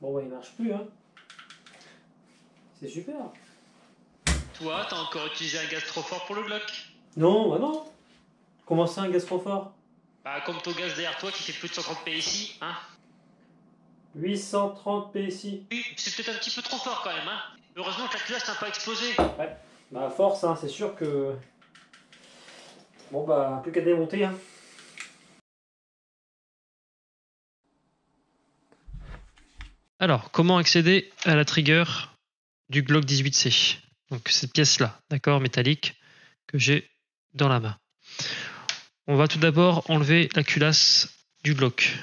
Bon, bah, il marche plus, hein. C'est super. Toi, t'as encore utilisé un gaz trop fort pour le Glock. Non, bah non. Comment ça, un gaz trop fort? Bah, comme ton gaz derrière toi qui fait plus de 130 PSI, hein. 830 PSI. Oui, c'est peut-être un petit peu trop fort quand même, hein. Heureusement que la culasse n'a pas explosé. Ouais. Bah, à force, hein, c'est sûr que. Bon, bah, plus qu'à démonter, hein. Alors, comment accéder à la trigger du Glock 18C? Donc, cette pièce-là, d'accord, métallique, que j'ai dans la main. On va tout d'abord enlever la culasse du Glock.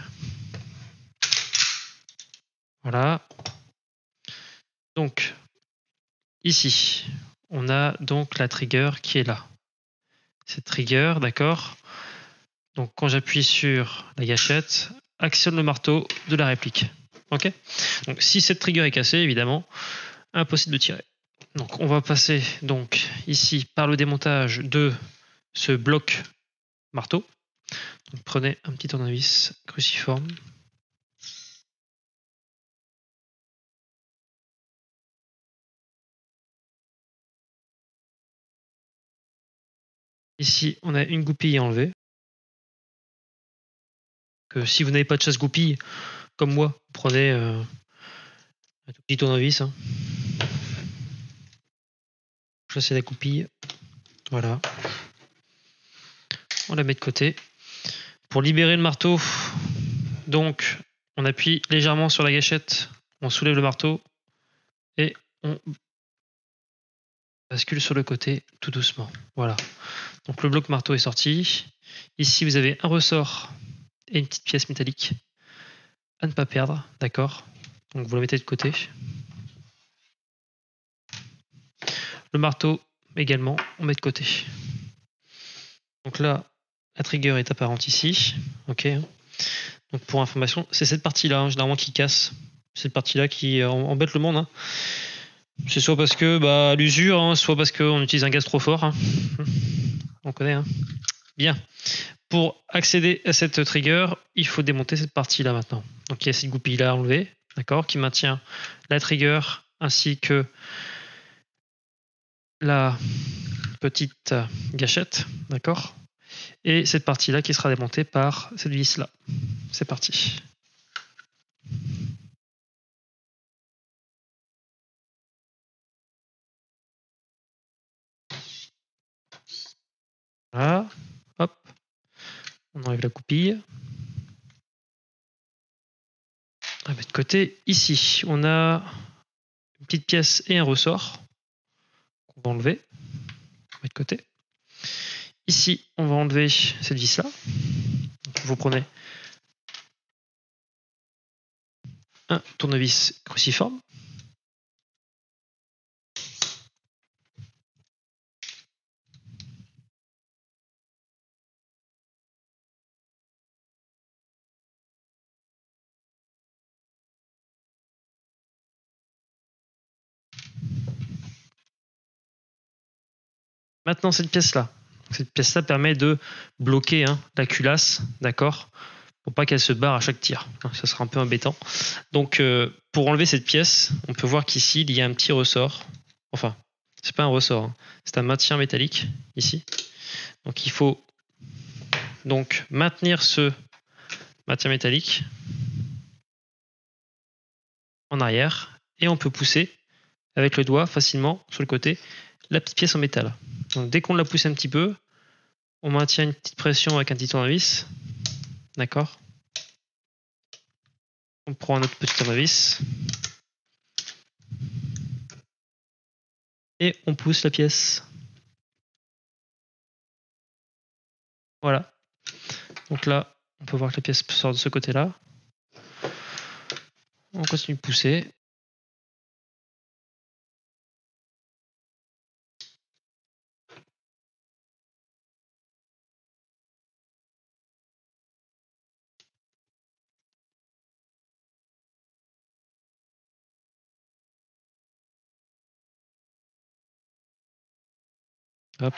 Voilà. Donc, ici, on a donc la trigger qui est là. Cette trigger, d'accord. Donc, quand j'appuie sur la gâchette, actionne le marteau de la réplique. Ok. Donc, si cette trigger est cassée, évidemment, impossible de tirer. Donc, on va passer donc ici par le démontage de ce bloc marteau. Donc, prenez un petit tournevis cruciforme. Ici, on a une goupille à enlever. Que si vous n'avez pas de chasse-goupille, comme moi, vous prenez un tout petit tournevis. Hein. Chassez la goupille. Voilà. On la met de côté. Pour libérer le marteau, donc, on appuie légèrement sur la gâchette, on soulève le marteau et on bascule sur le côté tout doucement. Voilà. Donc le bloc marteau est sorti. Ici, vous avez un ressort et une petite pièce métallique à ne pas perdre, d'accord. Donc vous la mettez de côté. Le marteau également, on met de côté. Donc là, la trigger est apparente ici. Ok. Donc pour information, c'est cette partie-là, hein, généralement qui casse. Cette partie-là qui embête le monde. Hein. C'est soit parce que bah, l'usure, hein, soit parce qu'on utilise un gaz trop fort. Hein. On connaît. Hein. Bien. Pour accéder à cette trigger, il faut démonter cette partie-là maintenant. Donc il y a cette goupille-là à enlever, d'accord, qui maintient la trigger ainsi que la petite gâchette, d'accord, et cette partie-là qui sera démontée par cette vis-là. C'est parti. Voilà, hop, on enlève la goupille. On va mettre de côté. Ici, on a une petite pièce et un ressort qu'on va enlever. On va mettre de côté. Ici, on va enlever cette vis-là. Vous prenez un tournevis cruciforme. Maintenant, cette pièce-là. Cette pièce-là permet de bloquer hein, la culasse, d'accord, pour pas qu'elle se barre à chaque tir. Ça sera un peu embêtant. Donc, pour enlever cette pièce, on peut voir qu'ici, il y a un petit ressort. Enfin, c'est pas un ressort, hein. C'est un maintien métallique, ici. Donc, il faut donc maintenir ce maintien métallique en arrière et on peut pousser avec le doigt facilement sur le côté la petite pièce en métal. Donc, dès qu'on la pousse un petit peu, on maintient une petite pression avec un petit tournevis. D'accord. On prend un autre petit tournevis. Et on pousse la pièce. Voilà. Donc là, on peut voir que la pièce sort de ce côté-là. On continue de pousser. Hop.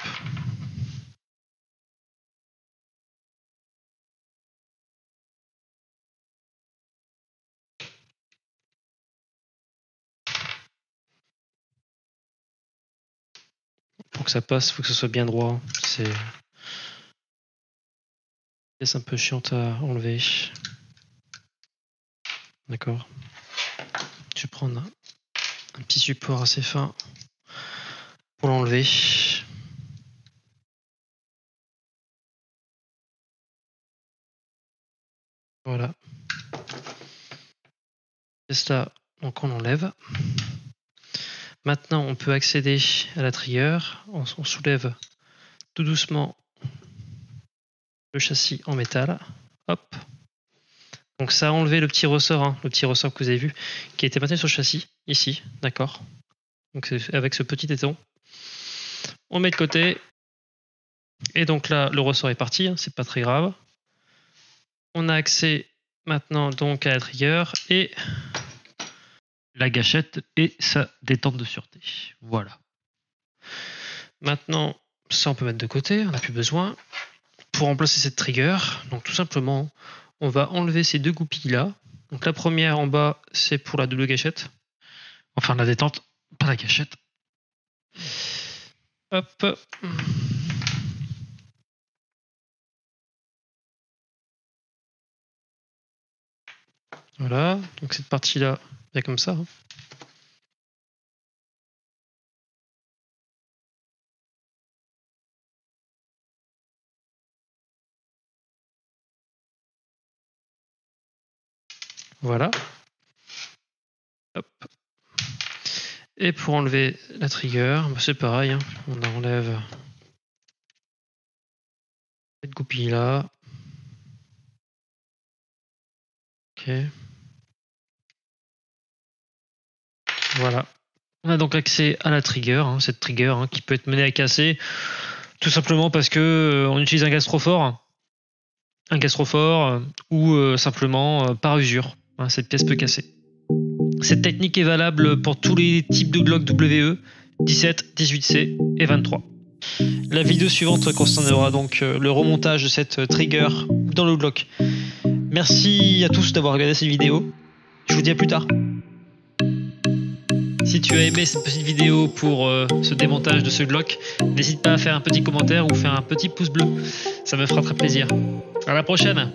pour que ça passe, il faut que ce soit bien droit. C'est un peu chiante à enlever. D'accord. Je vais prendre un petit support assez fin pour l'enlever. Voilà. C'est cela, donc on l'enlève. Maintenant, on peut accéder à la trigger. On soulève tout doucement le châssis en métal. Hop. Donc ça a enlevé le petit ressort, hein, le petit ressort que vous avez vu, qui était maintenu sur le châssis, ici, d'accord. Donc avec ce petit éton. On met de côté. Et donc là, le ressort est parti, hein, c'est pas très grave. On a accès maintenant donc à la trigger et la gâchette et sa détente de sûreté. Voilà. Maintenant, ça on peut mettre de côté, on n'a plus besoin. Pour remplacer cette trigger, donc tout simplement, on va enlever ces deux goupilles là. Donc la première en bas, c'est pour la double gâchette. Enfin la détente, pas la gâchette. Hop. Voilà, donc cette partie-là, bien comme ça. Voilà. Hop. Et pour enlever la trigger, c'est pareil, hein. On enlève cette goupille-là. Ok. Voilà. On a donc accès à la trigger, hein, cette trigger hein, qui peut être menée à casser, tout simplement parce que on utilise un gastrophore ou simplement par usure. Hein, cette pièce peut casser. Cette technique est valable pour tous les types de Glock WE 17, 18C et 23. La vidéo suivante concernera donc le remontage de cette trigger dans le Glock. Merci à tous d'avoir regardé cette vidéo. Je vous dis à plus tard. Si tu as aimé cette petite vidéo pour ce démontage de ce Glock, n'hésite pas à faire un petit commentaire ou faire un petit pouce bleu. Ça me fera très plaisir. À la prochaine!